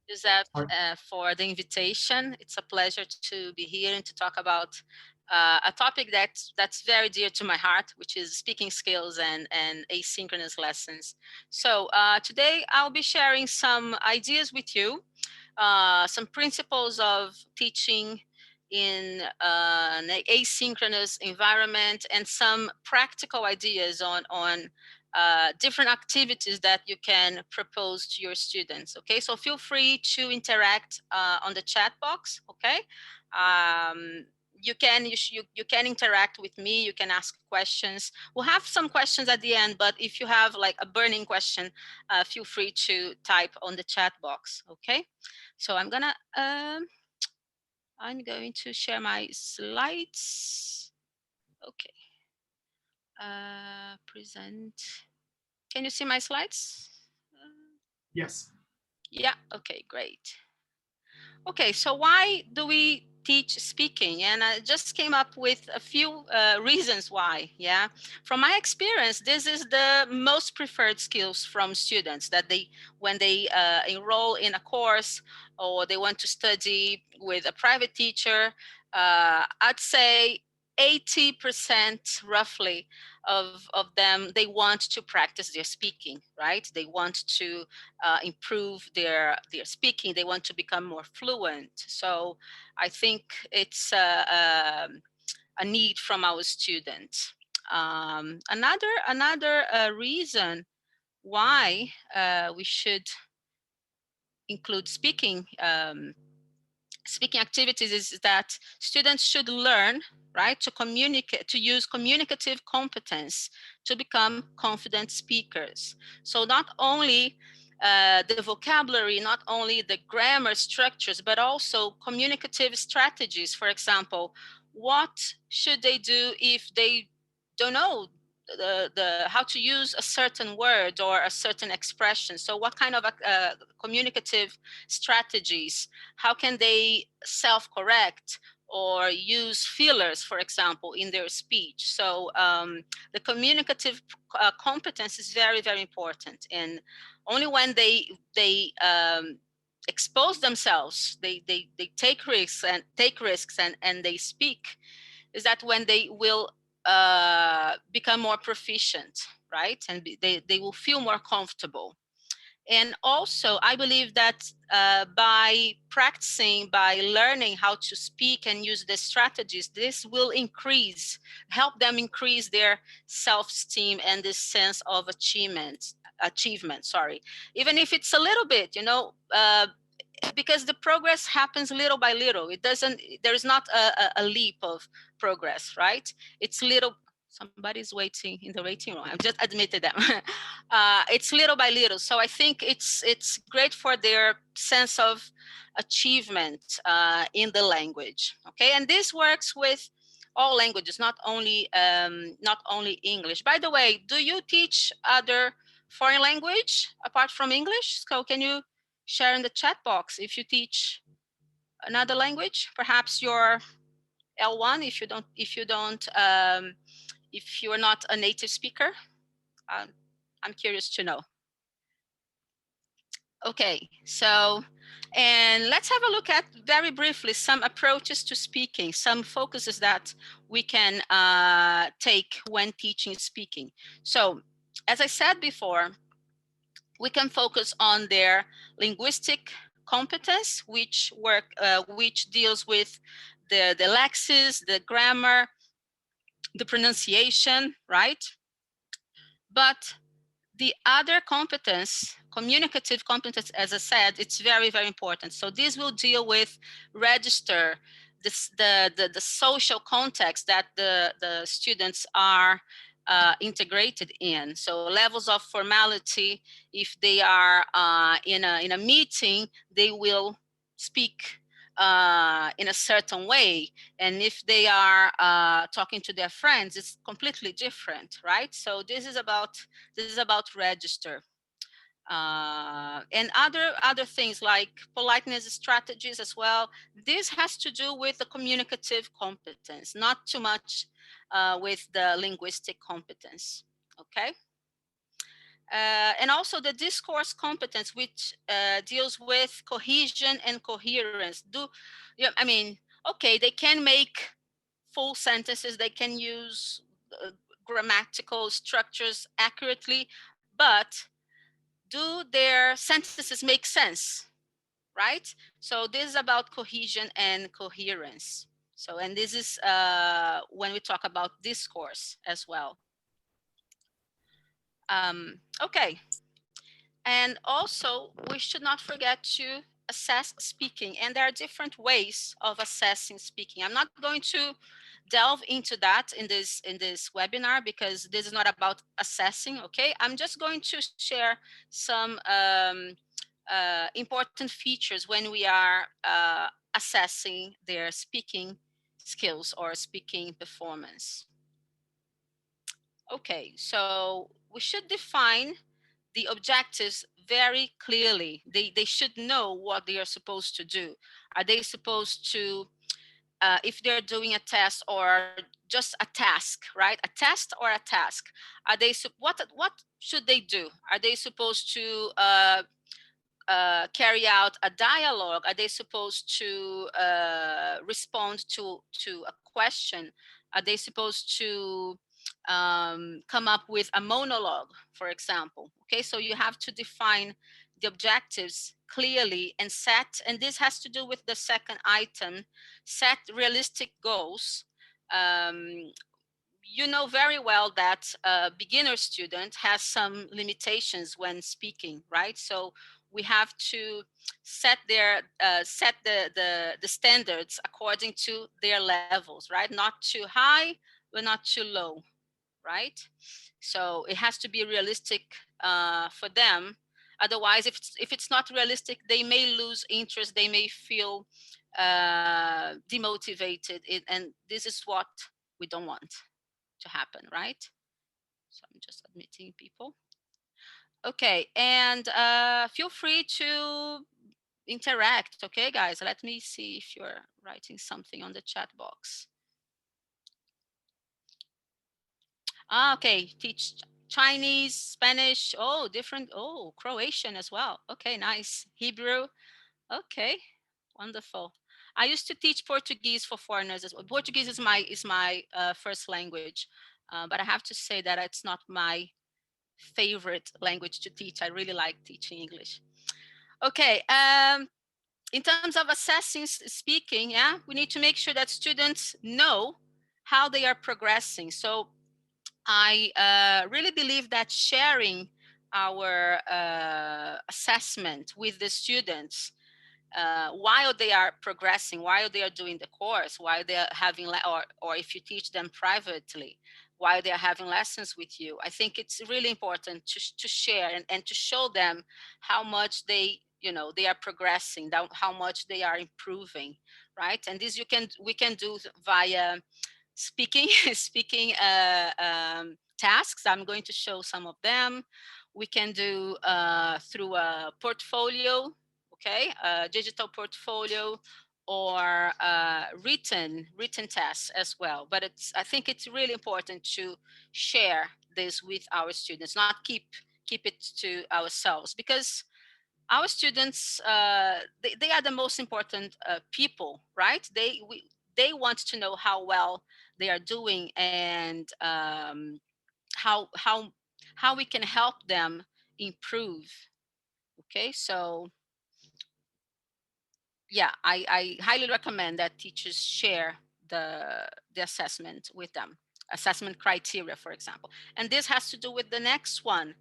Giuseppe, for the invitation. It's a pleasure to be here and to talk about a topic that's very dear to my heart, which is speaking skills and asynchronous lessons. So today I'll be sharing some ideas with you, some principles of teaching in an asynchronous environment, and some practical ideas on different activities that you can propose to your students. Okay, so feel free to interact on the chat box. Okay, you can interact with me. You can ask questions. We'll have some questions at the end, but if you have like a burning question, feel free to type on the chat box. Okay, so I'm going to share my slides. Okay, present. Can you see my slides? Yes. Yeah, okay, great. Okay, so why do we teach speaking? And I just came up with a few reasons why, yeah. From my experience, this is the most preferred skills from students that when they enroll in a course or they want to study with a private teacher, I'd say 80% roughly of them, they want to practice their speaking, right? They want to improve their speaking. They want to become more fluent. So I think it's a need from our students. Another reason why we should include speaking activities is that students should learn, right, to communicate, to use communicative competence to become confident speakers. So not only the vocabulary, not only the grammar structures, but also communicative strategies. For example, what should they do if they don't know how to use a certain word or a certain expression? So what kind of communicative strategies? How can they self-correct or use fillers, for example, in their speech? So the communicative competence is very, very important. And only when they expose themselves, they take risks and they speak, is that when they will become more proficient, right? And they will feel more comfortable. And also, I believe that by practicing, by learning how to speak and use the strategies, this will help them increase their self-esteem and this sense of achievement, sorry. Even if it's a little bit, because the progress happens little by little. There is not a leap of progress, right? It's little. Somebody's waiting in the waiting room. I've just admitted them. It's little by little. So I think it's great for their sense of achievement in the language. Okay, and this works with all languages, not only English. By the way, do you teach other foreign language apart from English? So can you share in the chat box if you teach another language? Perhaps your L1 if you're not a native speaker. I'm curious to know. Okay, so, and let's have a look at very briefly some approaches to speaking, some focuses that we can take when teaching speaking. So, as I said before, we can focus on their linguistic competence, which deals with the lexis, the grammar, the pronunciation, right? But the other competence, communicative competence, as I said, it's very, very important. So this will deal with register, the social context that the students are integrated in. So levels of formality. If they are in a meeting, they will speak in a certain way, and if they are talking to their friends, it's completely different, right? So this is about register. And other things like politeness strategies as well. This has to do with the communicative competence, not too much with the linguistic competence. Okay. And also the discourse competence, which deals with cohesion and coherence. Yeah, I mean, okay, they can make full sentences, they can use grammatical structures accurately, but do their sentences make sense, right? So this is about cohesion and coherence. So, and this is when we talk about discourse as well. Okay, and also we should not forget to assess speaking, and there are different ways of assessing speaking. I'm not going to delve into that in this webinar because this is not about assessing. Okay, I'm just going to share some important features when we are assessing their speaking skills or speaking performance. Okay, so we should define the objectives very clearly. They should know what they are supposed to do. Are they supposed to, if they're doing a test or just a task, right? A test or a task? Are they, what should they do? Are they supposed to carry out a dialogue? Are they supposed to respond to a question? Are they supposed to come up with a monologue, for example? Okay, so you have to define the objectives clearly and set, and this has to do with the second item, set realistic goals. Um, you know very well that a beginner student has some limitations when speaking, right? So we have to set their set the standards according to their levels, right? Not too high, but not too low, right? So it has to be realistic for them. Otherwise, if it's not realistic, they may lose interest. They may feel demotivated, and this is what we don't want to happen, right? So I'm just admitting people. Okay, and feel free to interact. Okay, guys, let me see if you're writing something on the chat box. Ah, okay, teach Chinese, Spanish, oh, different, oh, Croatian as well. Okay, nice. Hebrew, okay, wonderful. I used to teach Portuguese for foreigners as well. Portuguese is my first language, but I have to say that it's not my favorite language to teach. I really like teaching English. Okay, in terms of assessing speaking, yeah, we need to make sure that students know how they are progressing. So I really believe that sharing our assessment with the students while they are progressing, while they are doing the course, while they are having, or if you teach them privately, while they are having lessons with you, I think it's really important to share and to show them how much they, you know, they are progressing, how much they are improving, right? And this we can do via speaking speaking tasks. I'm going to show some of them. We can do through a portfolio, okay, a digital portfolio, or written tests as well. But I think it's really important to share this with our students, not keep it to ourselves, because our students they are the most important people, right? They want to know how well they are doing, and how how how we can help them improve. Okay, so yeah, I highly recommend that teachers share the assessment with them, assessment criteria, for example. And this has to do with the next one.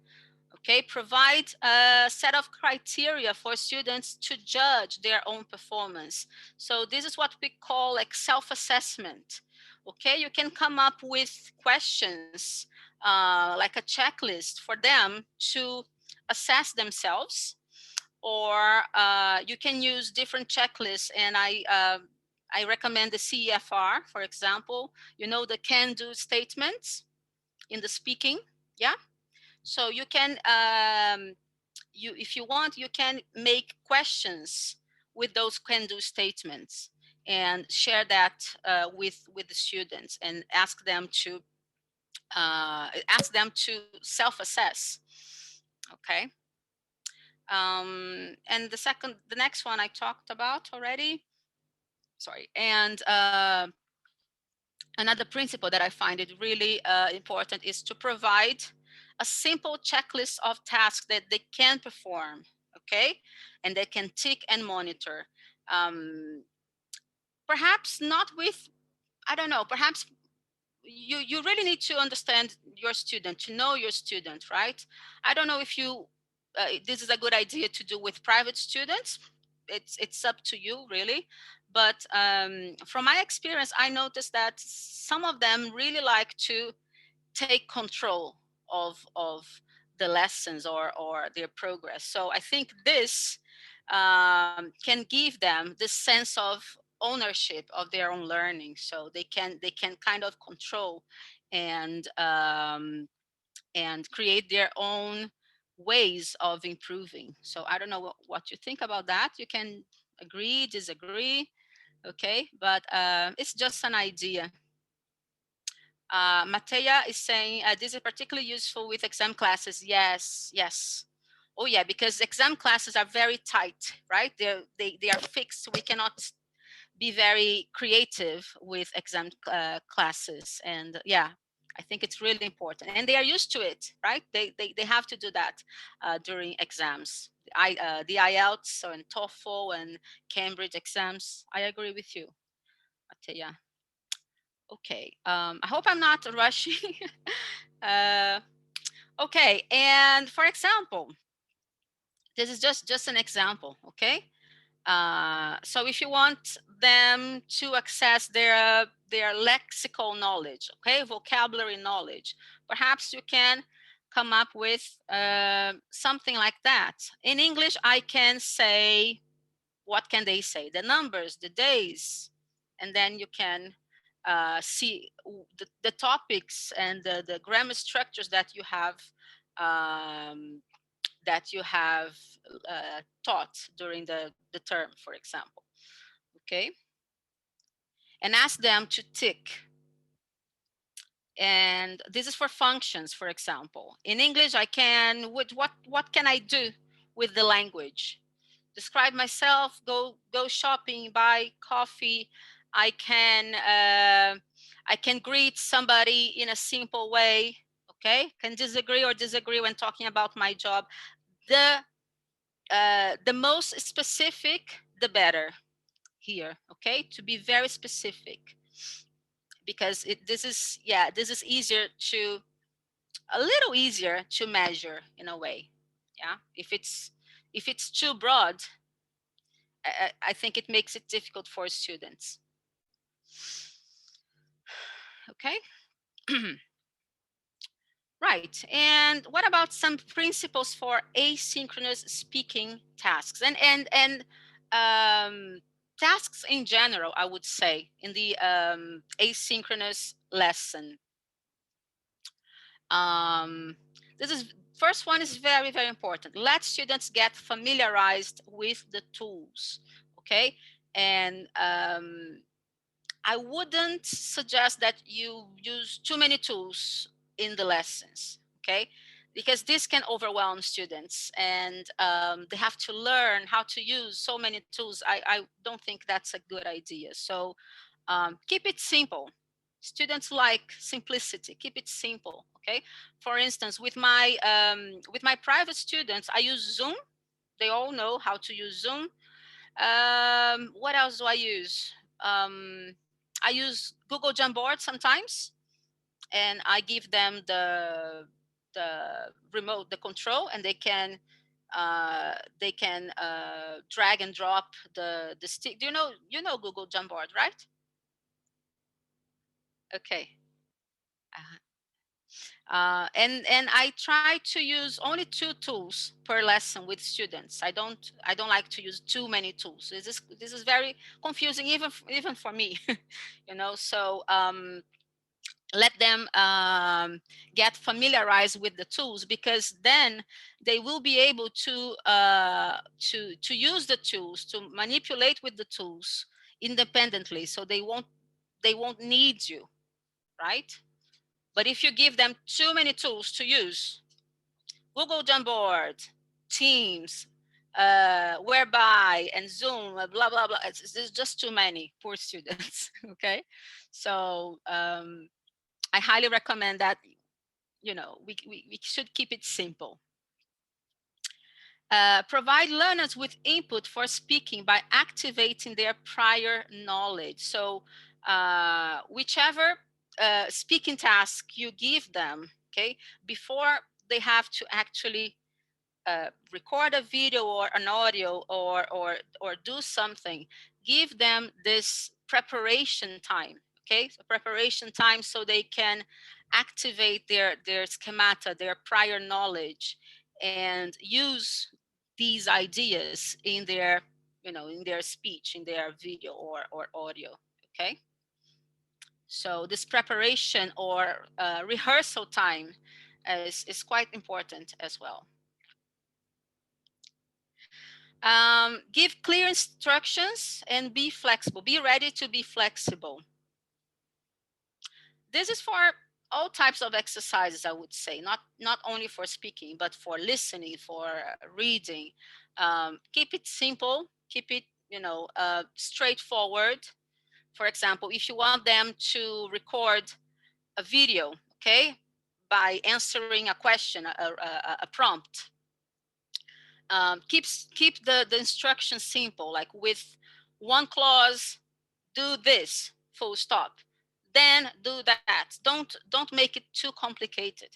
Okay, provide a set of criteria for students to judge their own performance. So this is what we call like self-assessment. Okay, you can come up with questions like a checklist for them to assess themselves, or you can use different checklists. And I recommend the CEFR, for example. You know, the can-do statements in the speaking. Yeah, so you can if you want, you can make questions with those can-do statements and share that with the students, and ask them to self-assess. Okay. And the next one I talked about already. Sorry. And another principle that I find it really important is to provide a simple checklist of tasks that they can perform, okay, and they can tick and monitor. Um, Perhaps not with, I don't know, perhaps you really need to understand your student, to know your student, right? I don't know if you this is a good idea to do with private students. It's up to you really, but from my experience I noticed that some of them really like to take control of the lessons or their progress. So I think this can give them this sense of ownership of their own learning, so they can kind of control and create their own ways of improving. So I don't know what you think about that. You can agree, disagree, okay, but it's just an idea. Matea is saying this is particularly useful with exam classes. Yes, yes. Oh yeah, because exam classes are very tight, right? They are fixed. We cannot be very creative with exam classes, and yeah, I think it's really important. And they are used to it, right? They have to do that during exams. The IELTS and TOEFL and Cambridge exams. I agree with you, Matea. Okay, I hope I'm not rushing. uh, okay, and for example, this is just an example, okay? So if you want them to access their lexical knowledge, okay, vocabulary knowledge, perhaps you can come up with something like that. In English, I can say, what can they say? The numbers, the days, and then you can see the topics and the grammar structures that you have taught during the term, for example. Okay, and ask them to tick. And this is for functions, for example. In English, I can, what can I do with the language? Describe myself, go shopping, buy coffee. I can greet somebody in a simple way. Okay, can disagree when talking about my job. The most specific, the better here. Okay, to be very specific, because this is easier to a little easier to measure in a way. Yeah, if it's too broad, I think it makes it difficult for students. Okay. Right. And what about some principles for asynchronous speaking tasks and tasks in general? I would say in the asynchronous lesson. Um, this is first one is very, very important. Let students get familiarized with the tools. Okay. And I wouldn't suggest that you use too many tools in the lessons, okay? Because this can overwhelm students, and they have to learn how to use so many tools. I don't think that's a good idea. So keep it simple. Students like simplicity. Keep it simple, okay? For instance, with my private students, I use Zoom. They all know how to use Zoom. What else do I use? I use Google Jamboard sometimes, and I give them the remote, the control, and they can drag and drop the stick. Do you know Google Jamboard, right? Okay. And I try to use only 2 tools per lesson with students. I don't like to use too many tools. This is very confusing even for me, So let them get familiarized with the tools, because then they will be able to use the tools, to manipulate with the tools independently. So they won't need you, right? But if you give them too many tools to use, Google Jamboard, Teams, Whereby, and Zoom, blah, blah, blah. There's just too many poor students, okay? So I highly recommend that, we should keep it simple. Provide learners with input for speaking by activating their prior knowledge. So whichever speaking task you give them, okay, before they have to actually record a video or an audio or do something, give them this preparation time, okay, so preparation time, so they can activate their schemata, their prior knowledge, and use these ideas in their, in their speech, in their video or audio, okay. So this preparation or rehearsal time is quite important as well. Give clear instructions and be flexible. Be ready to be flexible. This is for all types of exercises, I would say, not only for speaking, but for listening, for reading. Keep it simple. Keep it, straightforward. For example, if you want them to record a video, okay, by answering a question, a prompt, keep the instructions simple, like with one clause, do this, full stop, then do that. Don't make it too complicated.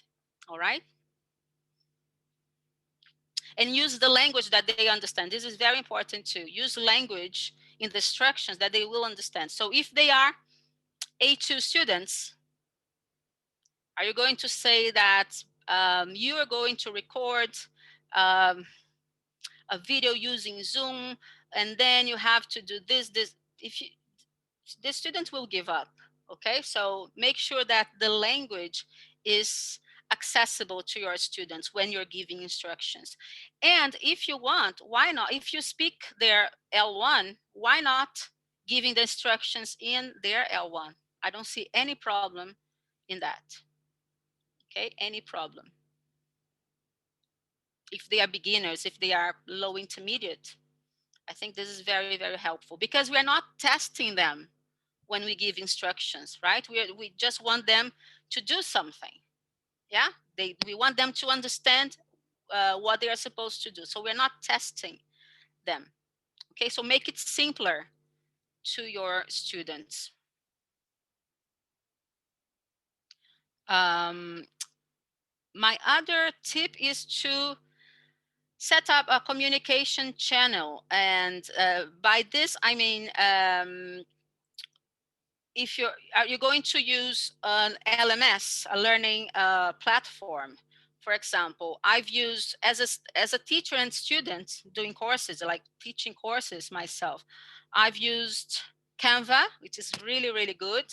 All right. And use the language that they understand. This is very important too. Use language in the instructions that they will understand. So if they are A2 students, are you going to say that you are going to record um, a video using Zoom, and then you have to do this. If you, the student will give up. Okay, so make sure that the language is accessible to your students when you're giving instructions. And if you want, why not? If you speak their L1, why not giving the instructions in their L1? I don't see any problem in that. Okay, any problem. If they are beginners, if they are low intermediate, I think this is very, very helpful, because we are not testing them when we give instructions, right? We just want them to do something. Yeah, we want them to understand what they are supposed to do. So we're not testing them. Okay, so make it simpler to your students. Um, my other tip is to set up a communication channel. And by this, I mean, if you're going to use an LMS, a learning platform, for example, I've used as a teacher and student doing courses, like teaching courses myself, I've used Canva, which is really, really good.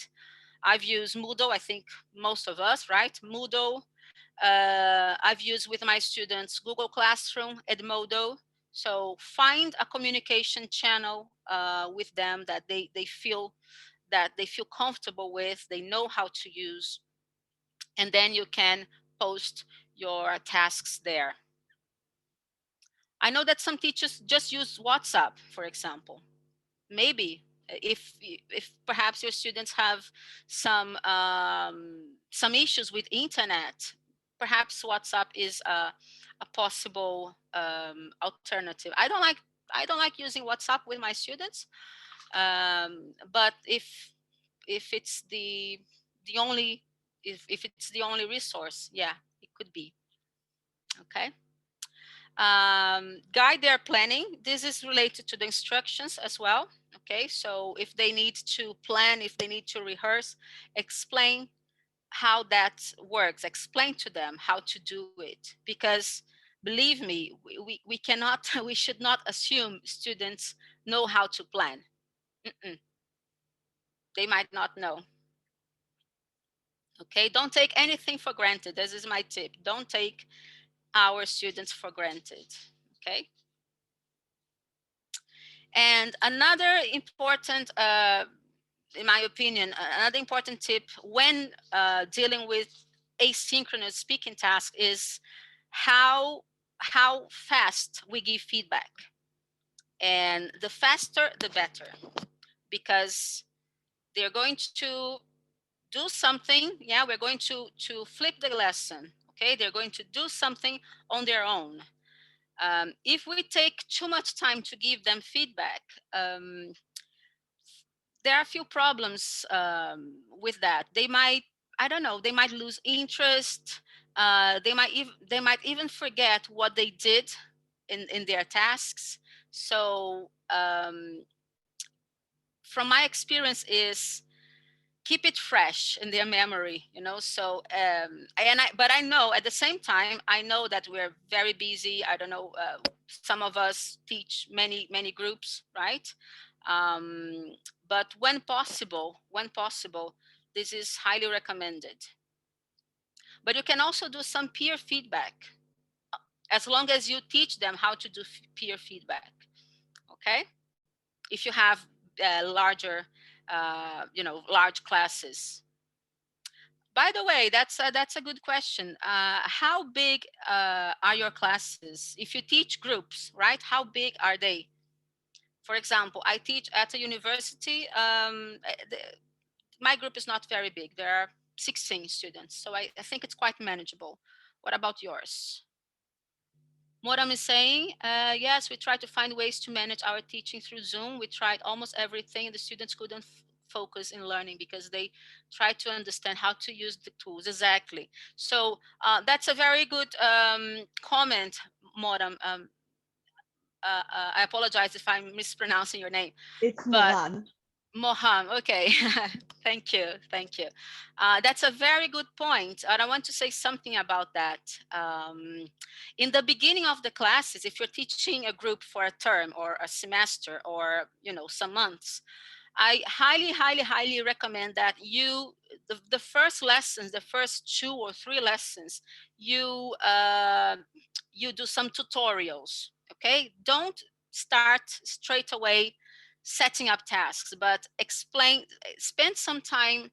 I've used Moodle, I think most of us, right? Moodle. I've used with my students Google Classroom, Edmodo. So find a communication channel with them that they feel comfortable with, they know how to use, and then you can post your tasks there. I know that some teachers just use WhatsApp, for example. Maybe if perhaps your students have some issues with internet, perhaps WhatsApp is a possible alternative. I don't like using WhatsApp with my students, but if it's the only if it's the only resource, yeah, it could be. Okay. Guide their planning. This is related to the instructions as well. Okay, so if they need to plan, if they need to rehearse, explain how that works. Explain to them how to do it, because believe me, we cannot we should not assume students know how to plan. Mm-mm. They might not know. Okay, don't take anything for granted. This is my tip. Don't take our students for granted. Okay. And another important, in my opinion, another important tip when dealing with asynchronous speaking task is how fast we give feedback, and the faster the better, because they're going to do something. Yeah, we're going to flip the lesson. Okay, they're going to do something on their own. If we take too much time to give them feedback, there are a few problems with that. They might, I don't know, they might lose interest. They might even forget what they did in their tasks. So from my experience is keep it fresh in their memory, you know. So but I know at the same time, I know that we're very busy. I don't know, some of us teach many groups, right? um, but when possible, this is highly recommended. But you can also do some peer feedback, as long as you teach them how to do peer feedback. Okay, if you have larger large classes. By the way, that's a good question. How big are your classes? If you teach groups, right? How big are they? For example, I teach at a university. My group is not very big. There are 16 students, so I think it's quite manageable. What about yours? Modam is saying, yes, we try to find ways to manage our teaching through Zoom. We tried almost everything. The students couldn't focus in learning because they tried to understand how to use the tools. Exactly. So that's a very good comment, Modam. I apologize if I'm mispronouncing your name, It's but Mohan. Moham, okay. Thank you. Thank you. That's a very good point. And I want to say something about that. In the beginning of the classes, if you're teaching a group for a term or a semester or, you know, some months, I highly recommend that the first lessons, the first 2 or 3 lessons, you you do some tutorials. Okay, don't start straight away setting up tasks, but spend some time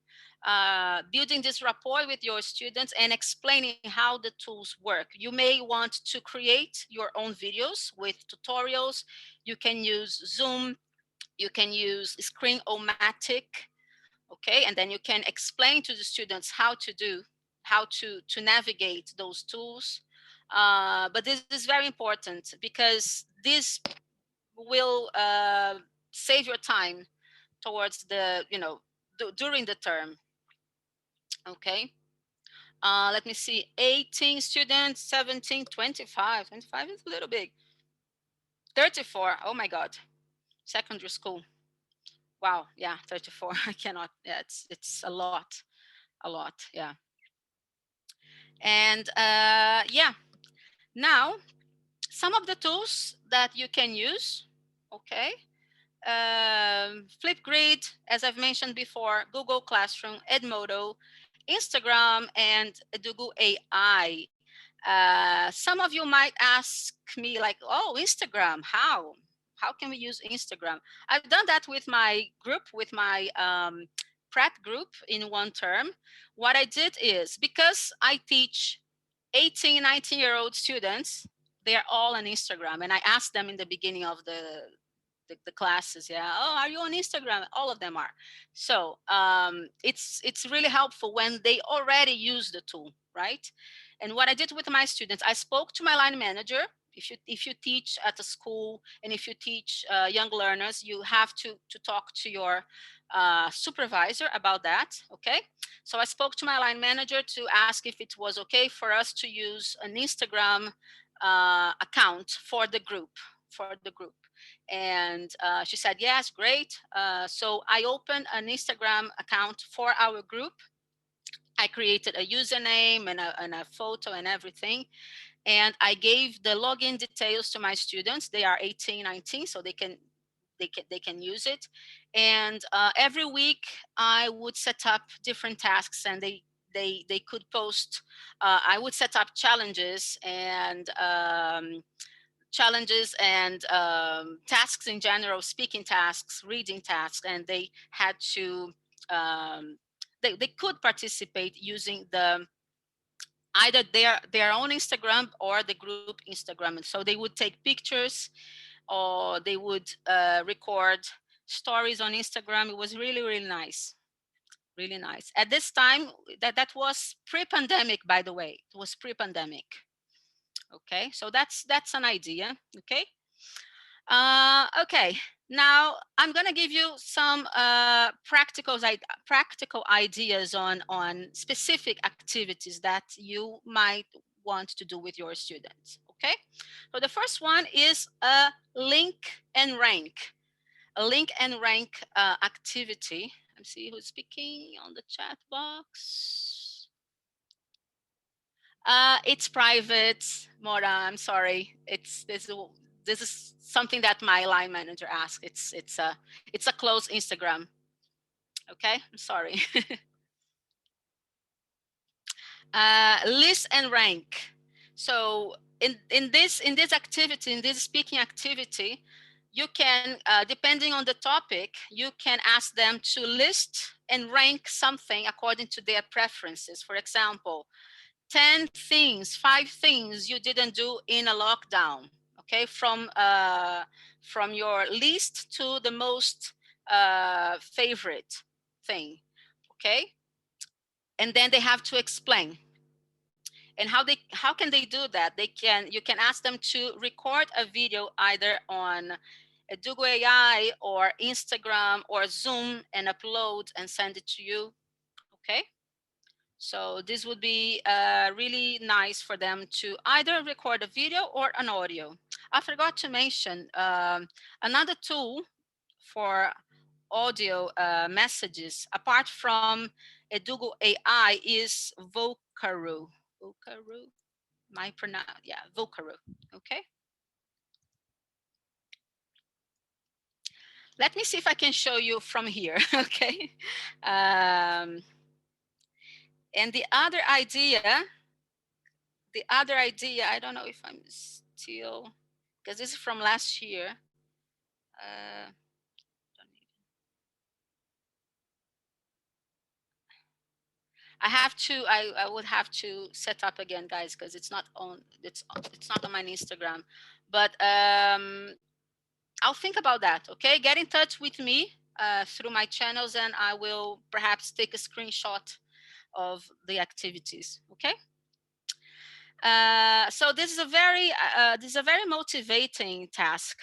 building this rapport with your students and explaining how the tools work. You may want to create your own videos with tutorials. You can use Zoom, you can use Screen-O-Matic, okay, and then you can explain to the students how to navigate those tools. But this is very important because this will save your time towards the, you know, during the term. Okay, let me see, 18 students, 17, 25. 25 is a little big. 34, oh my god, secondary school. Wow, yeah, 34. I cannot, yeah, it's a lot, yeah. And yeah, now some of the tools that you can use. Okay, Flipgrid, as I've mentioned before, Google Classroom, Edmodo, Instagram, and Edugo.AI. Some of you might ask me like, oh, Instagram, how? How can we use Instagram? I've done that with my group, with my prep group in one term. What I did is, because I teach 18, 19-year-old students, they're all on Instagram. And I asked them in the beginning of the classes, yeah, oh, are you on Instagram? All of them are. So it's really helpful when they already use the tool, right? And what I did with my students, I spoke to my line manager. If you teach at a school and if you teach young learners, you have to talk to your supervisor about that. Okay, so I spoke to my line manager to ask if it was okay for us to use an Instagram account for the group, and she said yes, great. So I opened an Instagram account for our group. I created a username and a photo and everything, and I gave the login details to my students. They are 18, 19, so they can use it. And every week I would set up different tasks, and they could post. I would set up challenges and tasks in general, speaking tasks, reading tasks, and they had to um, they could participate using either their own Instagram or the group Instagram. And so they would take pictures or they would record stories on Instagram. It was really, really nice. Really nice. At this time, that was pre-pandemic, by the way. It was pre-pandemic. Okay, so that's an idea. Okay. Okay. Now I'm gonna give you some practical ideas on specific activities that you might want to do with your students. Okay. So the first one is a link and rank. A link and rank activity. Let me see who's speaking on the chat box. It's private, Mora. I'm sorry. This is something that my line manager asked. It's a closed Instagram. Okay, I'm sorry. List and rank. So in this activity, in this speaking activity, you can depending on the topic, you can ask them to list and rank something according to their preferences. For example, 10 things, 5 things you didn't do in a lockdown. Okay, from your least to the most favorite thing. Okay, and then they have to explain. And how can they do that? You can ask them to record a video either on Edugo.AI or Instagram or Zoom and upload and send it to you. Okay. So this would be really nice for them to either record a video or an audio. I forgot to mention another tool for audio messages, apart from Edugo AI, is Vocaru. Vocaru, my pronoun, yeah, Vocaru. Okay. Let me see if I can show you from here. Okay. Um, and the other idea, I don't know if I'm still, because this is from last year. Uh, I would have to set up again, guys, because it's not on my Instagram. But I'll think about that. Okay, get in touch with me through my channels, and I will perhaps take a screenshot of the activities. Okay. So this is a very motivating task,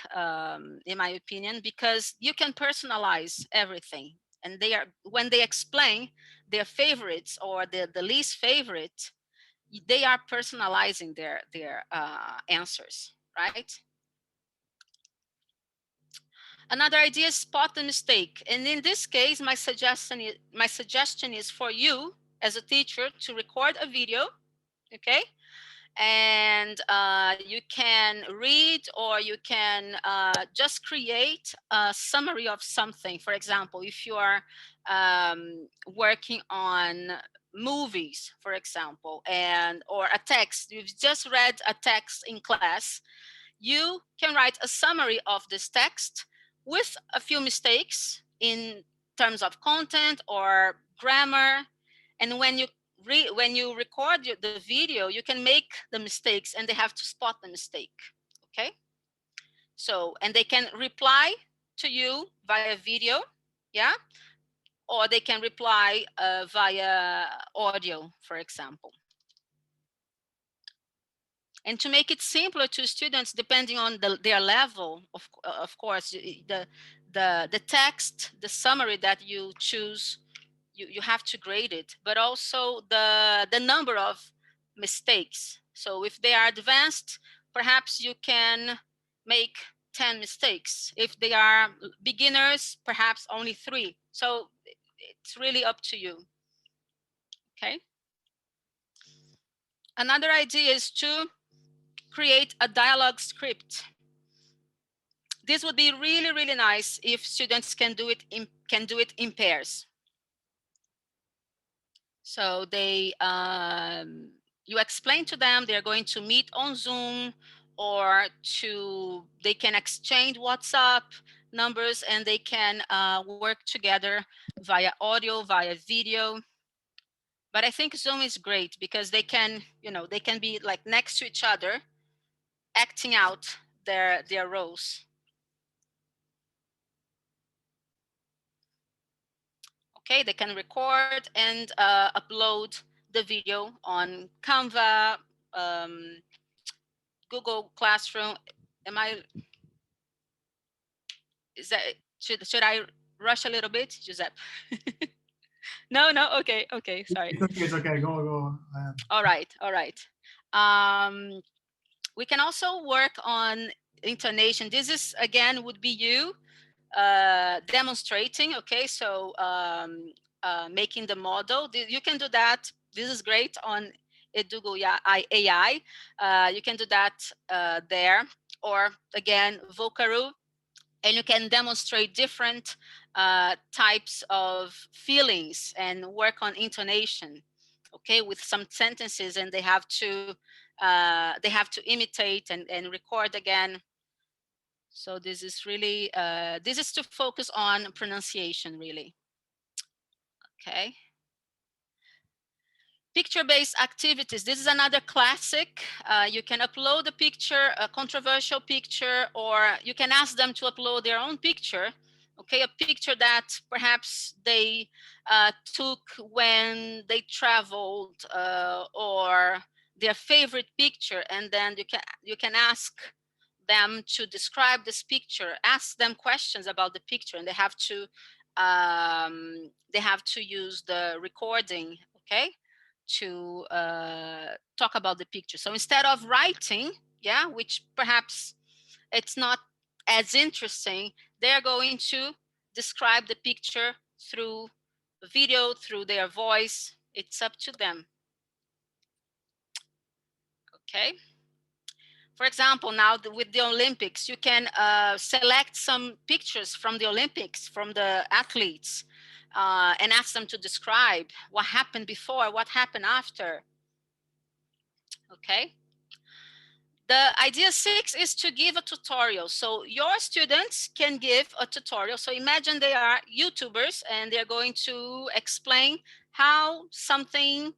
in my opinion, because you can personalize everything, and they are when they explain their favorites or the least favorite, they are personalizing their answers, right? Another idea is spot the mistake, and in this case, my suggestion is for you as a teacher to record a video. Okay, and you can read or you can just create a summary of something. For example, if you are working on movies, for example, and or a text, you've just read a text in class, you can write a summary of this text with a few mistakes in terms of content or grammar. And when you record the video, you can make the mistakes and they have to spot the mistake. Okay. So, and they can reply to you via video. Yeah. Or they can reply via audio, for example. And to make it simpler to students, depending on their level, of course, the text, the summary that you choose, you have to grade it, but also the number of mistakes. So if they are advanced, perhaps you can make 10 mistakes. If they are beginners, perhaps only 3. So it's really up to you. Okay. Another idea is to create a dialogue script. This would be really, really nice if students can do it in pairs. So you explain to them they're going to meet on Zoom, or they can exchange WhatsApp numbers, and they can work together via audio, via video. But I think Zoom is great because they can, they can be like next to each other, acting out their roles. Okay, they can record and upload the video on Canva, um, Google Classroom. Am I? Is that should I rush a little bit, Giuseppe? No, no. Okay, okay. Sorry. It's okay. It's okay. Go. All right, all right. Um, we can also work on intonation. This is again would be you demonstrating. Okay, so making the model. You can do that. This is great on Edugo.AI. You can do that there, or again, Vocaroo, and you can demonstrate different types of feelings and work on intonation. Okay, with some sentences, and they have to imitate and record again. So this is really this is to focus on pronunciation, really. Okay. Picture-based activities. This is another classic. You can upload a picture, a controversial picture, or you can ask them to upload their own picture. Okay, a picture that perhaps they took when they traveled, or their favorite picture, and then you can ask them to describe this picture. Ask them questions about the picture, and they have to use the recording. Okay, to talk about the picture. So instead of writing, yeah, which perhaps it's not as interesting, they're going to describe the picture through video, through their voice. It's up to them. Okay. For example, now with the Olympics, you can select some pictures from the Olympics, from the athletes, and ask them to describe what happened before, what happened after. Okay. The idea 6 is to give a tutorial. So your students can give a tutorial. So imagine they are YouTubers and they're going to explain how something,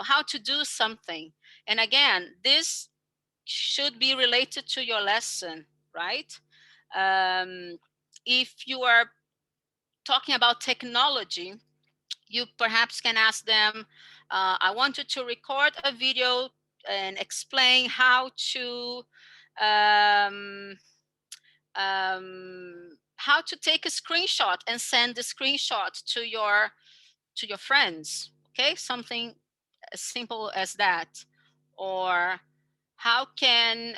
how to do something. And again, this should be related to your lesson, right? If you are talking about technology, you perhaps can ask them, I want you to record a video and explain um, how to take a screenshot and send the screenshot to your friends. Okay, something as simple as that. Or how can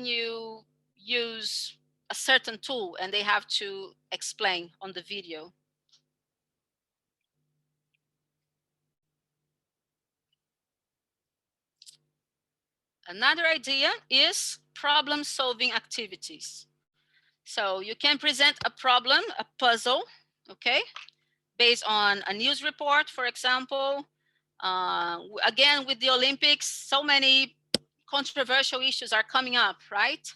you use a certain tool, and they have to explain on the video. Another idea is problem solving activities. So you can present a problem, a puzzle, okay, based on a news report, for example. Again, with the Olympics, so many controversial issues are coming up, right?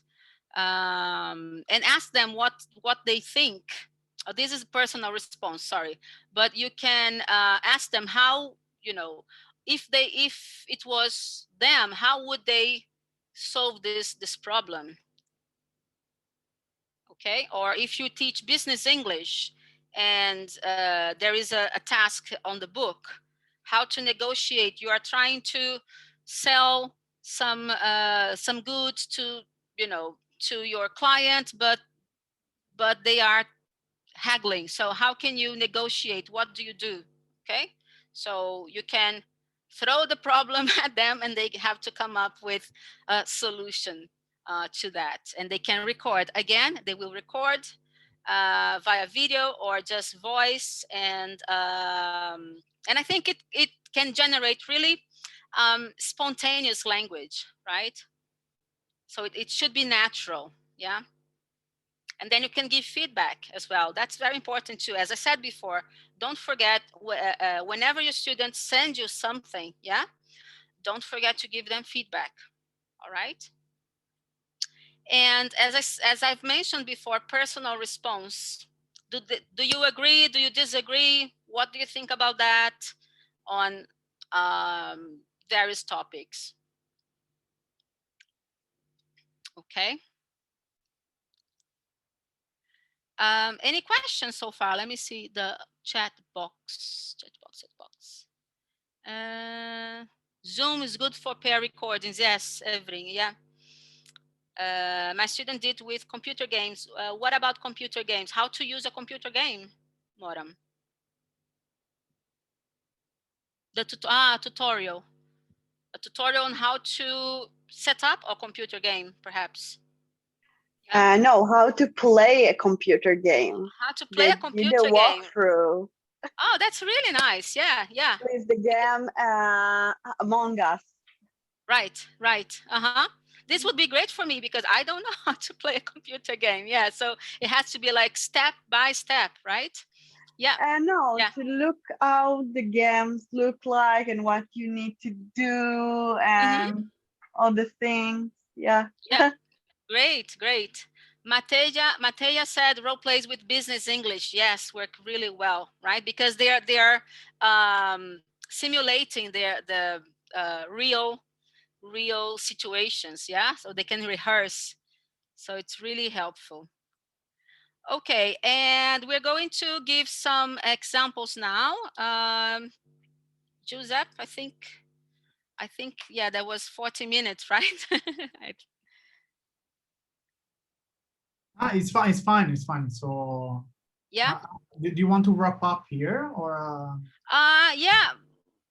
And ask them what they think. This is a personal response, sorry, but you can ask them how, if it was them, how would they solve this problem? Okay, or if you teach business English and there is a task on the book, how to negotiate. You are trying to sell some goods to, to your client, but they are haggling. So how can you negotiate? What do you do? Okay, so you can throw the problem at them and they have to come up with a solution to that. And they can record. Again, they will record via video or just voice. And I think it can generate really spontaneous language, right? So it should be natural. Yeah. And then you can give feedback as well. That's very important too. As I said before, don't forget whenever your students send you something, yeah, don't forget to give them feedback. All right. And as I've mentioned before, personal response. Do you agree? Do you disagree? What do you think about that on various topics? Okay. Any questions so far? Let me see the chat box. Chat box. Chat box. Zoom is good for pair recordings. Yes, Evelyn. Yeah. My student did with computer games. What about computer games? How to use a computer game, Moram? The tutorial. A tutorial on how to set up a computer game, perhaps. Yeah. No, how to play a computer game. How to play They a did a computer game. walkthrough. Oh, that's really nice. Yeah, yeah. Plays the game Among Us. Right, right. Uh-huh. This would be great for me because I don't know how to play a computer game. Yeah, so it has to be like step by step, right? Yeah. No, Yeah. to look how the games look like and what you need to do and all the things. Yeah. Yeah. Great, great. Mateja said role plays with business English. Yes, work really well, right? Because they are simulating the real situations. Yeah, so they can rehearse. So it's really helpful. Okay, and we're going to give some examples now. Giuseppe, I think yeah, that was 40 minutes, right? It's fine. It's fine. It's fine. So, Yeah. do you want to wrap up here or? Yeah.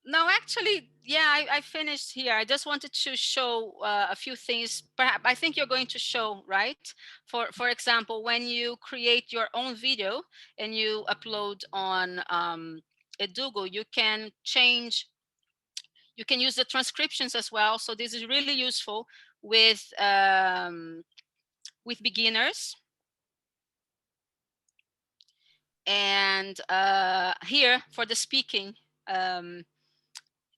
No, actually, yeah, I finished here. I just wanted to show a few things. Perhaps I think you're going to show, right? For example, when you create your own video and you upload on Edugo, you can change. You can use the transcriptions as well. So this is really useful with beginners. And here for the speaking.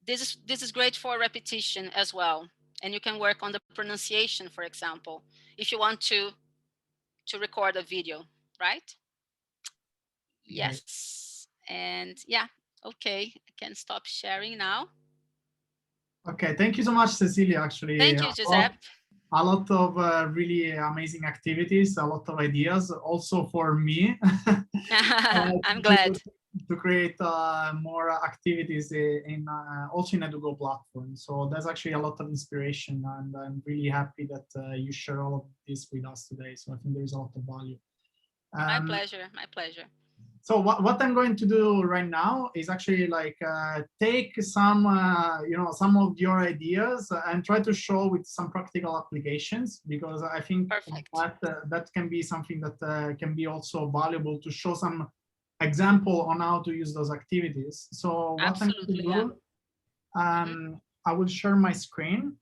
This is great for repetition as well, and you can work on the pronunciation, for example, if you want to record a video, right? Yes. And yeah, okay, I can stop sharing now. Okay, thank you so much, Cecilia. Actually, Thank you, Giuseppe. a lot of really amazing activities, a lot of ideas, also for me. I'm glad. To create more activities in also in Edugo platform. So that's actually a lot of inspiration, and I'm really happy that you share all of this with us today. So I think there is a lot of value. My pleasure. My pleasure. So what I'm going to do right now is actually like take some some of your ideas and try to show with some practical applications, because I think that can be something that can be also valuable to show some example on how to use those activities. So what I'm going to do, I will share my screen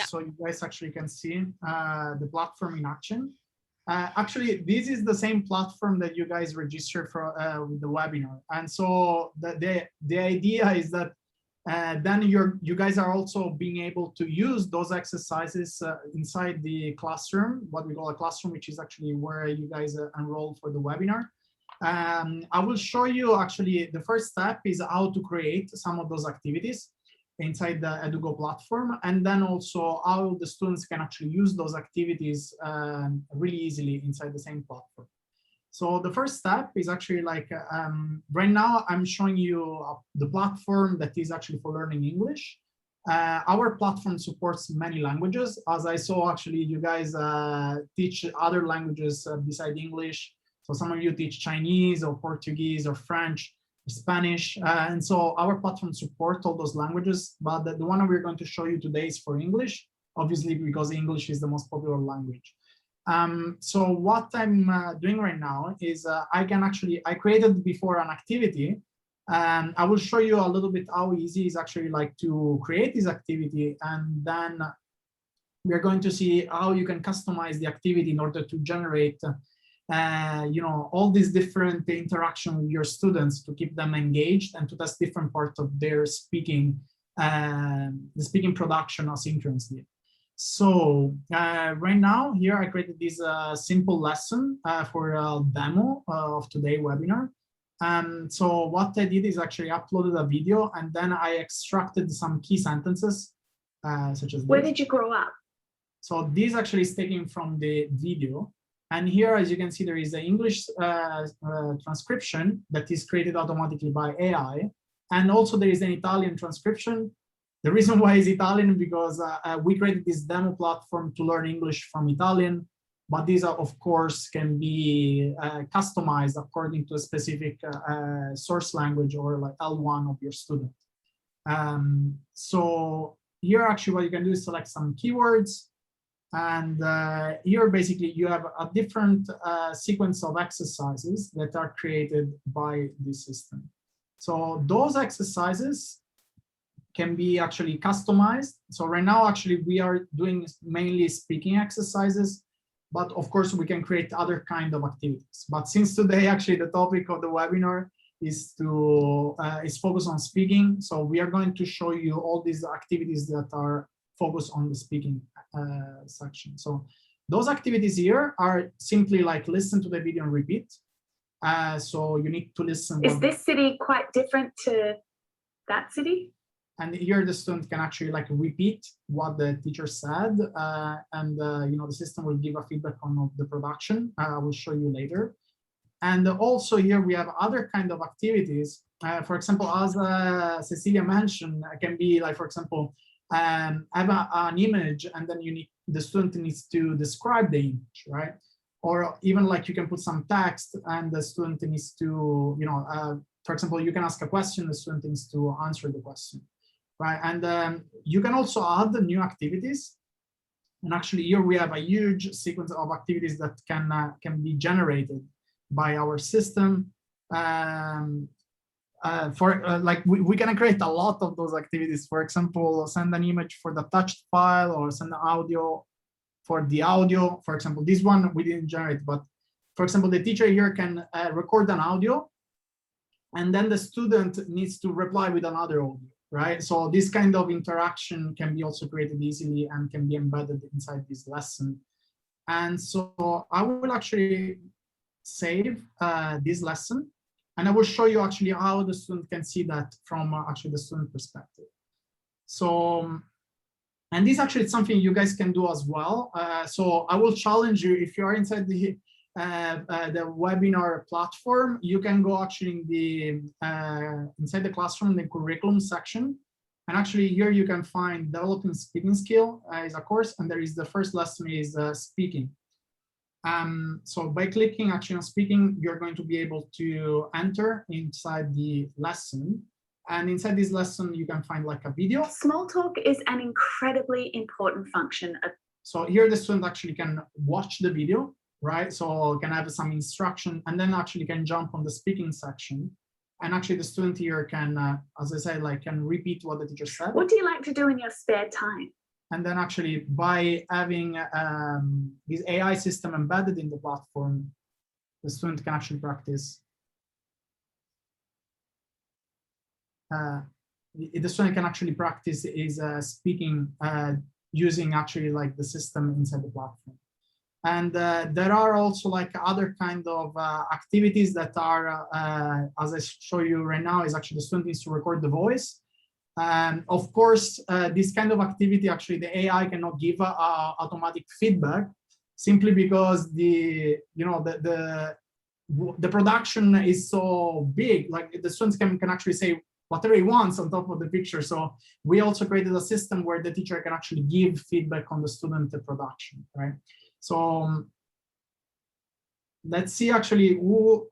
so you guys actually can see the platform in action. Actually, this is the same platform that you guys registered for with the webinar, and so the idea is that then you guys are also being able to use those exercises inside the classroom, what we call a classroom, which is actually where you guys enroll for the webinar. I will show you actually the first step is how to create some of those activities inside the Edugo platform, and then also how the students can actually use those activities really easily inside the same platform. So the first step is actually like, right now I'm showing you the platform that is actually for learning English. Our platform supports many languages. As I saw, actually, you guys teach other languages beside English. So some of you teach Chinese or Portuguese or French, Spanish, and so our platform supports all those languages, but the one we're going to show you today is for English, obviously because English is the most popular language. So what I'm doing right now is I created before an activity, and I will show you a little bit how easy it's actually like to create this activity, and then we're going to see how you can customize the activity in order to generate all these different interaction with your students to keep them engaged and to test different parts of their speaking, the speaking production asynchronously. So right now here I created this simple lesson for a demo of today's webinar. So what I did is actually uploaded a video and then I extracted some key sentences such as this. Where did you grow up? So this actually is taken from the video. And here, as you can see, there is an English transcription that is created automatically by AI. And also there is an Italian transcription. The reason why is Italian because we created this demo platform to learn English from Italian, but these are, of course, can be customized according to a specific source language or like L1 of your student. So here, actually, what you can do is select some keywords. And here, basically, you have a different sequence of exercises that are created by this system. So those exercises can be actually customized. So right now, actually, we are doing mainly speaking exercises, but of course, we can create other kind of activities. But since today, actually, the topic of the webinar is to is focused on speaking. So we are going to show you all these activities that are focused on the speaking section. So those activities here are simply like listen to the video and repeat. So you need to listen. Is this city quite different to that city? And here the student can actually like repeat what the teacher said, and you know, the system will give a feedback on the production. I will show you later. And also here we have other kind of activities. For example, as Cecilia mentioned, it can be like, for example, have an image and then the student needs to describe the image, right? Or even like you can put some text and the student needs to, you know, for example, you can ask a question, the student needs to answer the question. Right, and you can also add the new activities. And actually, here we have a huge sequence of activities that can be generated by our system. Like we can create a lot of those activities. For example, send an image for the touched file, or send an audio for the audio. For example, this one we didn't generate, but for example, the teacher here can record an audio, and then the student needs to reply with another audio. Right, so this kind of interaction can be also created easily and can be embedded inside this lesson. And so I will actually save this lesson, and I will show you actually how the student can see that from actually the student perspective. So, and this actually is something you guys can do as well. So I will challenge you, if you are inside the webinar platform, you can go actually in the inside the classroom, the curriculum section, and actually here you can find developing speaking skill is a course, and there is the first lesson is speaking. So by clicking actually on speaking, you're going to be able to enter inside the lesson, and inside this lesson you can find like a video. Small talk is an incredibly important function of. So here the student actually can watch the video, right? So can have some instruction, and then actually can jump on the speaking section. And actually the student here can, as I said, like can repeat what the teacher said. What do you like to do in your spare time? And then actually by having this AI system embedded in the platform, the student can actually practice. The student can actually practice is speaking using actually like the system inside the platform. And there are also like other kind of activities that are, as I show you right now, is actually the student needs to record the voice. And of course, this kind of activity, actually the AI cannot give automatic feedback, simply because the production is so big. Like the students can actually say whatever he wants on top of the picture. So we also created a system where the teacher can actually give feedback on the student production, right? So let's see actually who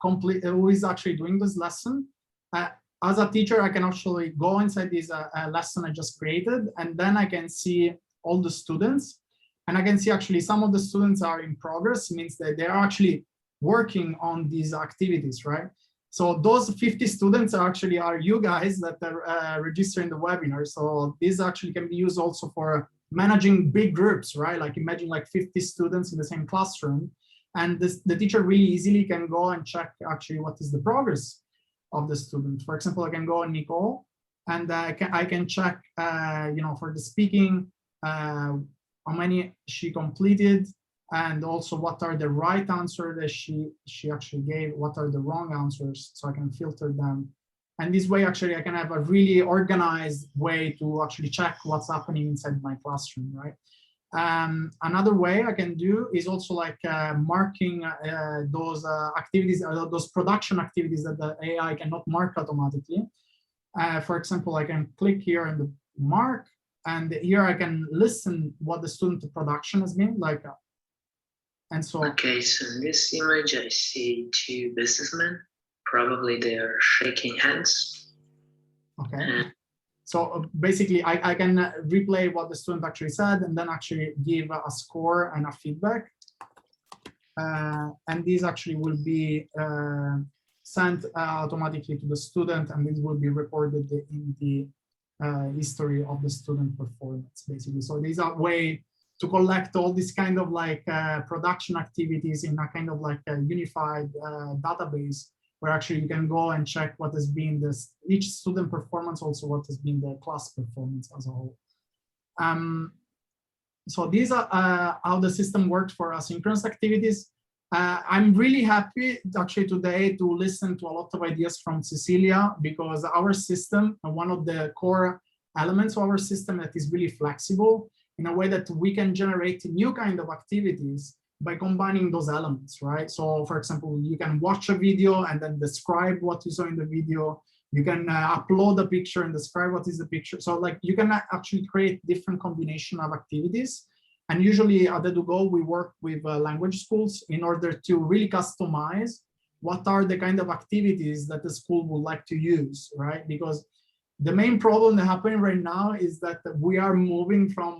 is actually doing this lesson. As a teacher, I can actually go inside this lesson I just created, and then I can see all the students. And I can see actually some of the students are in progress, means that they are actually working on these activities, right? So those 50 students are you guys that are registering the webinar. So this actually can be used also for managing big groups, right? Like imagine like 50 students in the same classroom, and the teacher really easily can go and check actually what is the progress of the student. For example, I can go on Nicole, and I can check, for the speaking, how many she completed, and also what are the right answers that she actually gave, what are the wrong answers, so I can filter them. And this way, actually, I can have a really organized way to actually check what's happening inside my classroom, right? Another way I can do is also like marking those activities, those production activities that the AI cannot mark automatically. For example, I can click here in the mark, and here I can listen what the student production has been like. And so. Okay, so in this image, I see two businessmen. Probably they are shaking hands. Okay. So basically, I can replay what the student actually said and then actually give a score and a feedback. And these actually will be sent automatically to the student, and this will be recorded in the history of the student performance, basically. So these are a way to collect all these kind of like production activities in a kind of like a unified database, where actually you can go and check what has been each student performance, also what has been the class performance as a whole. So these are how the system works for asynchronous activities. I'm really happy actually today to listen to a lot of ideas from Cecilia, because our system, one of the core elements of our system, that is really flexible in a way that we can generate new kind of activities by combining those elements, right? So for example, you can watch a video and then describe what you saw in the video. You can upload a picture and describe what is the picture. So like you can actually create different combination of activities. And usually at Edugo, we work with language schools in order to really customize what are the kind of activities that the school would like to use, right? Because the main problem that happening right now is that we are moving from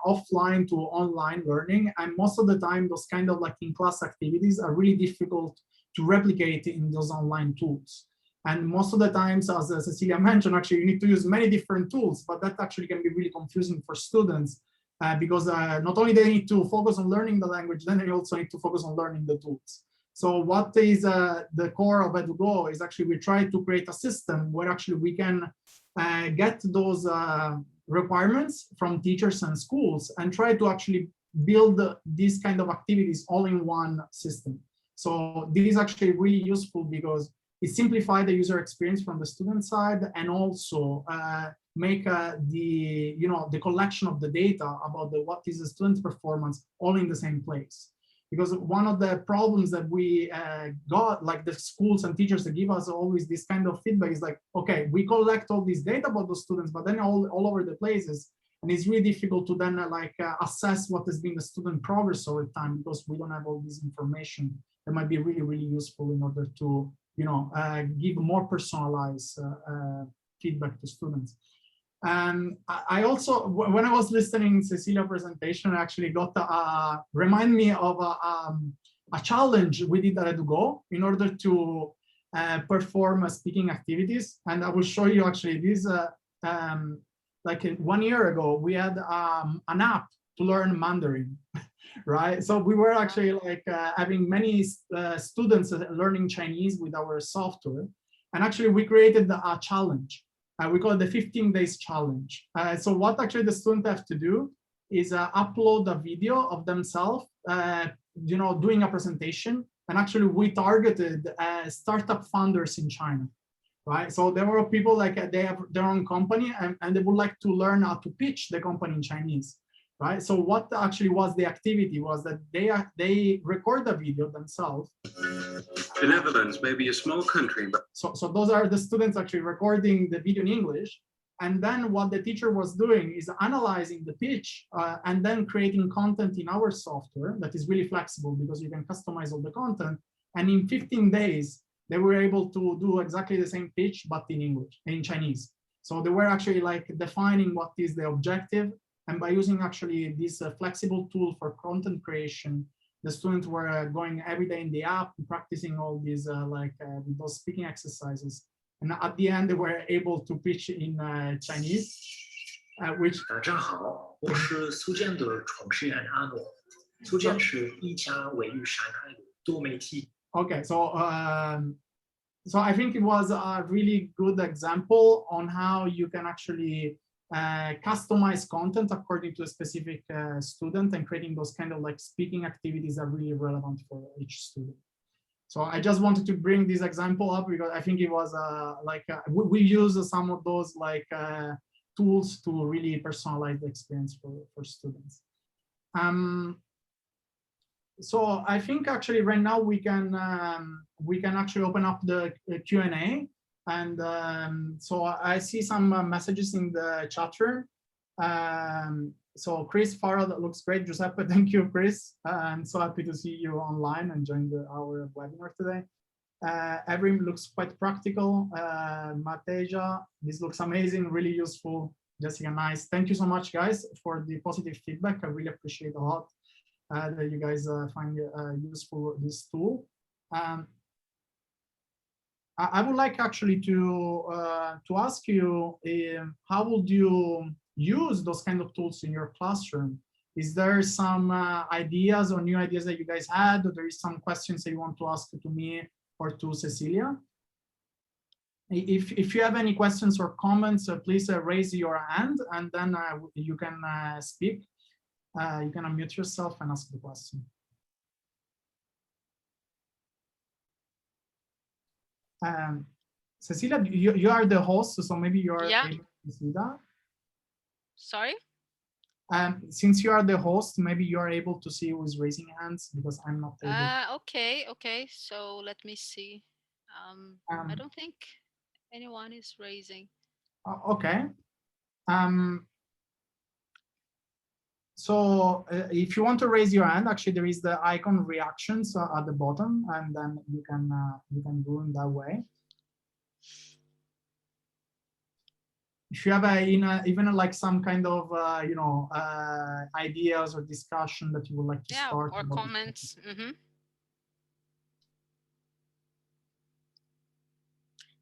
offline to online learning, and most of the time those kind of like in-class activities are really difficult to replicate in those online tools. And most of the times, as Cecilia mentioned, actually you need to use many different tools, but that actually can be really confusing for students because not only they need to focus on learning the language, then they also need to focus on learning the tools. So what is the core of Edugo is actually we try to create a system where actually we can get those requirements from teachers and schools and try to actually build these kind of activities all in one system. So this is actually really useful because it simplifies the user experience from the student side, and also make the collection of the data about what is the student's performance all in the same place. Because one of the problems that we got, like the schools and teachers that give us always this kind of feedback is like, okay, we collect all this data about the students, but then all over the places, and it's really difficult to then assess what has been the student progress over time, because we don't have all this information that might be really, really useful in order to give more personalized feedback to students. And I also, when I was listening to Cecilia's presentation, I actually got remind me of a challenge we did at Edugo in order to perform speaking activities. And I will show you actually this, like 1 year ago, we had an app to learn Mandarin, right? So we were actually like having many students learning Chinese with our software. And actually we created a challenge. We call it the 15 days challenge. So what actually the students have to do is upload a video of themselves, doing a presentation. And actually we targeted startup founders in China, right? So there were people like they have their own company and they would like to learn how to pitch the company in Chinese, right? So what actually was the activity was that they record the video themselves. The Netherlands may be a small country, but so those are the students actually recording the video in English, and then what the teacher was doing is analyzing the pitch and then creating content in our software that is really flexible because you can customize all the content. And in 15 days, they were able to do exactly the same pitch but in English, in Chinese. So they were actually like defining what is the objective, and by using actually this flexible tool for content creation, the students were going every day in the app, practicing all these those speaking exercises. And at the end, they were able to pitch in Chinese, which. 大家好，我是苏建的创始人阿诺。苏建是一家位于上海的多媒体。Okay, so I think it was a really good example on how you can actually customize content according to a specific student, and creating those kind of like speaking activities are really relevant for each student. So I just wanted to bring this example up because I think it was we use some of those like tools to really personalize the experience for students. So I think actually right now we can actually open up the Q&A, and so I see some messages in the chat room. So Chris Farrell, that looks great. Giuseppe, thank you, Chris. I'm so happy to see you online and join our webinar today. Every looks quite practical. Mateja, this looks amazing, really useful. Jessica, nice. Thank you so much, guys, for the positive feedback. I really appreciate a lot that you guys find useful this tool. I would like actually to ask you, how would you use those kind of tools in your classroom? Is there some ideas or new ideas that you guys had, or there is some questions that you want to ask to me or to Cecilia? If you have any questions or comments, please raise your hand, and then you can speak. You can unmute yourself and ask the question. Cecilia, you are the host, so maybe you are able to see that. Sorry? Since you are the host, maybe you are able to see who is raising hands, because I'm not able. Okay. So let me see. I don't think anyone is raising. Okay. So if you want to raise your hand, actually there is the icon reactions at the bottom, and then you can do in that way. If you have even like some kind of ideas or discussion that you would like to start, or comments.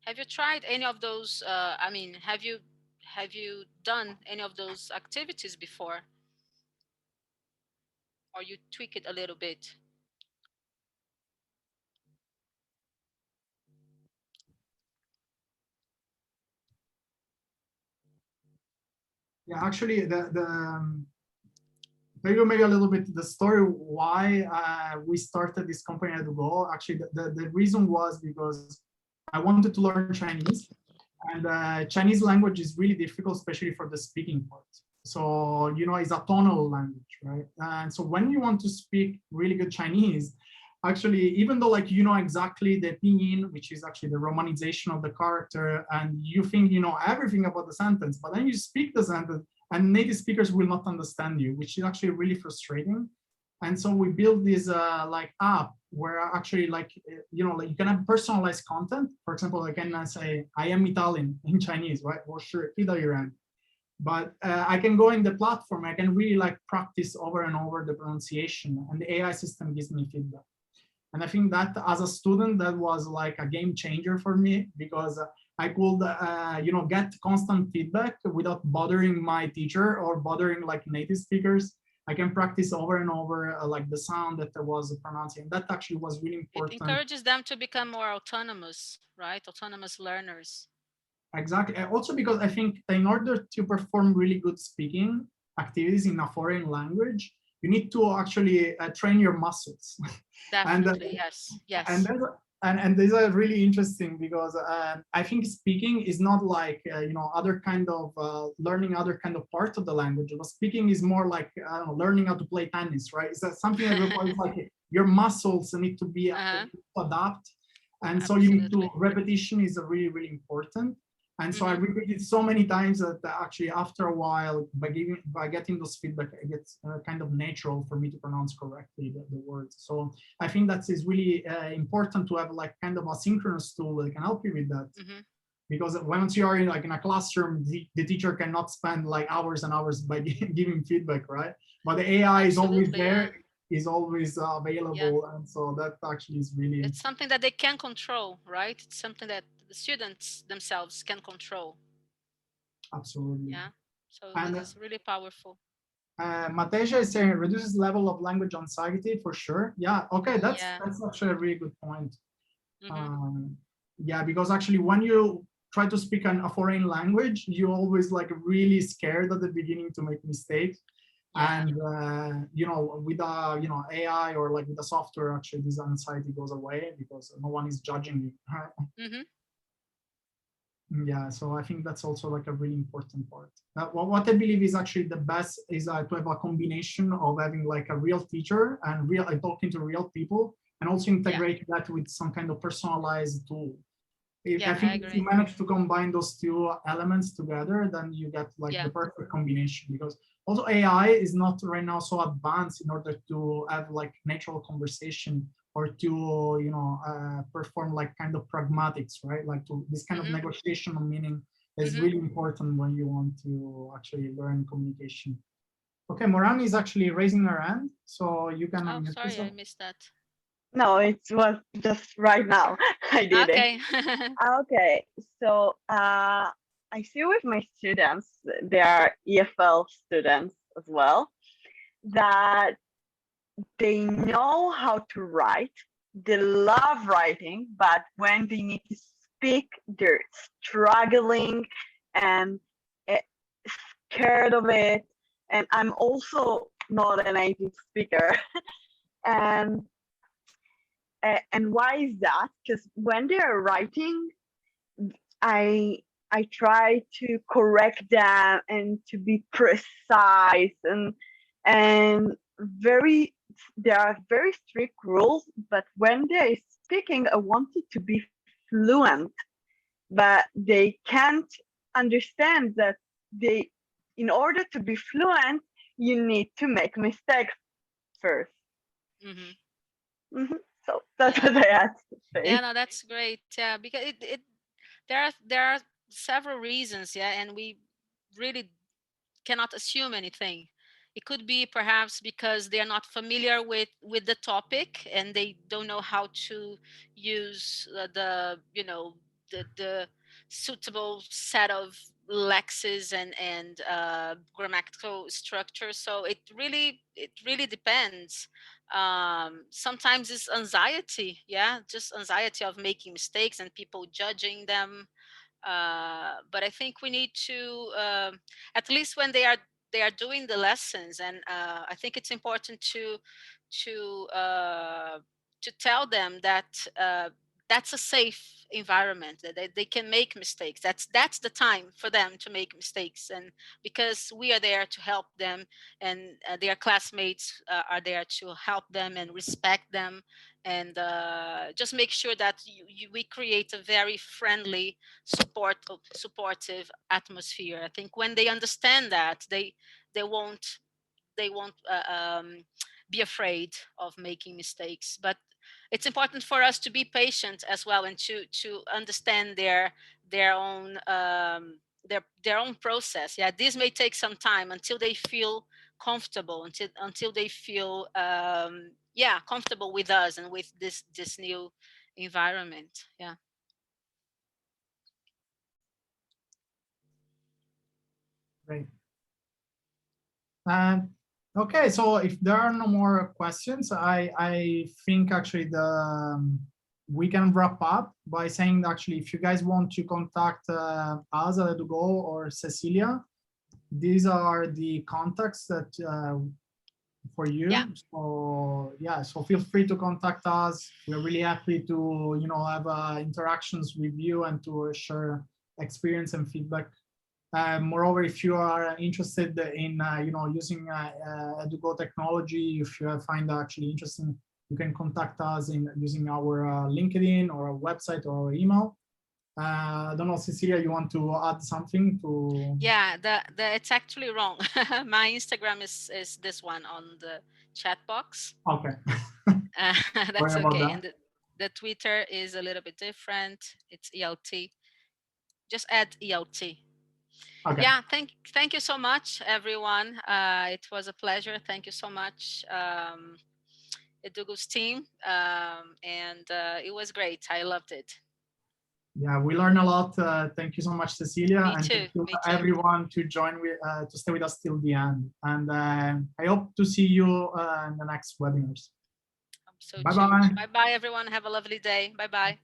Have you tried any of those? I mean, have you done any of those activities before, or you tweak it a little bit? Yeah, actually, maybe a little bit the story why we started this company Edugo. Actually, the reason was because I wanted to learn Chinese, and Chinese language is really difficult, especially for the speaking part. So, it's a tonal language, right? And so when you want to speak really good Chinese, actually, even though like you know exactly the pinyin, which is actually the romanization of the character, and you think you know everything about the sentence, but then you speak the sentence and native speakers will not understand you, which is actually really frustrating. And so we built this like app where actually like you can have personalized content. For example, I can say I am Italian in Chinese, right? Well, sure, but I can go in the platform. I can really like practice over and over the pronunciation, and the AI system gives me feedback. And I think that as a student, that was like a game changer for me, because I could, get constant feedback without bothering my teacher or bothering like native speakers. I can practice over and over like the sound that I was pronouncing. That actually was really important. It encourages them to become more autonomous, right? Autonomous learners. Exactly. Also because I think in order to perform really good speaking activities in a foreign language, you need to actually train your muscles. Definitely, yes. And these are really interesting because I think speaking is not like other kind of learning other kind of parts of the language. But speaking is more like learning how to play tennis, right? It's something that requires like your muscles need to be to adapt, and so you need to repetition is really, really important. And so I repeated so many times that actually after a while, by getting those feedback, it gets kind of natural for me to pronounce correctly the words. So I think that is really important to have like kind of a synchronous tool that can help you with that. Because once you are in a classroom, the teacher cannot spend like hours and hours by giving feedback, right? But the AI is always there, is always available, and so that actually is really. It's something that they can control, right? It's something that the students themselves can control. Absolutely. Yeah. So this is really powerful. Mateja is saying reduces level of language anxiety for sure. Yeah. Okay. That's actually a really good point. Yeah, because actually when you try to speak a foreign language, you're always like really scared at the beginning to make mistakes. Yeah. And you know, with you know, AI or like with the software, actually this anxiety goes away because no one is judging you. Mm-hmm. Yeah, so I think that's also like a really important part. What I believe is actually the best is to have a combination of having like a real teacher and real talking to real people, and also integrate that with some kind of personalized tool. I think if you manage to combine those two elements together, then you get like the perfect combination. Because also AI is not right now so advanced in order to have like natural conversation or to, you know, perform like kind of pragmatics, right? Like to this kind of negotiation of meaning is really important when you want to actually learn communication. Okay, Moran is actually raising her hand, so you can. Oh, sorry, I missed that. No, it was just right now. I did it. Okay, so I see with my students, they are EFL students as well, that they know how to write, they love writing, but when they need to speak, they're struggling and scared of it. And I'm also not a native speaker. and why is that? Because when they're writing, I try to correct them and to be precise and very, there are very strict rules, but when they're speaking, I want it to be fluent, but they can't understand that in order to be fluent, you need to make mistakes first. So that's what I had to say. Yeah, no, that's great. Yeah, because there are several reasons, and we really cannot assume anything. It could be perhaps because they are not familiar with the topic and they don't know how to use the you know the suitable set of lexes and grammatical structure. So it really depends. Sometimes it's anxiety, just anxiety of making mistakes and people judging them. But I think we need to, at least when they are doing the lessons, and I think it's important to uh, to tell them that that's a safe environment, that they can make mistakes. That's the time for them to make mistakes, and because we are there to help them, and their classmates are there to help them and respect them, and just make sure that we create a very friendly, supportive atmosphere. I think when they understand that, they won't be afraid of making mistakes. But it's important for us to be patient as well, and to understand their own their own process. Yeah, this may take some time until they feel comfortable, until they feel comfortable with us and with this new environment. Yeah. Great. Okay, so if there are no more questions, I think actually we can wrap up by saying that actually, if you guys want to contact us at Edugo or Cecilia, these are the contacts that for you. So feel free to contact us. We're really happy to have interactions with you and to share experience and feedback. Moreover, if you are interested in using Edugo technology, if you find that actually interesting, you can contact us in using our LinkedIn or our website or our email. I don't know, Cecilia, you want to add something to? Yeah, it's actually wrong. My Instagram is this one on the chat box. Okay. That's okay. And the Twitter is a little bit different. It's ELT. Just add ELT. Okay. Yeah, thank you so much, everyone. It was a pleasure. Thank you so much, Edugo's team, and it was great. I loved it. Yeah, we learned a lot. Thank you so much, Cecilia, Me and too. thank you everyone to to stay with us till the end. And I hope to see you in the next webinars. So bye bye. Bye bye, everyone. Have a lovely day. Bye bye.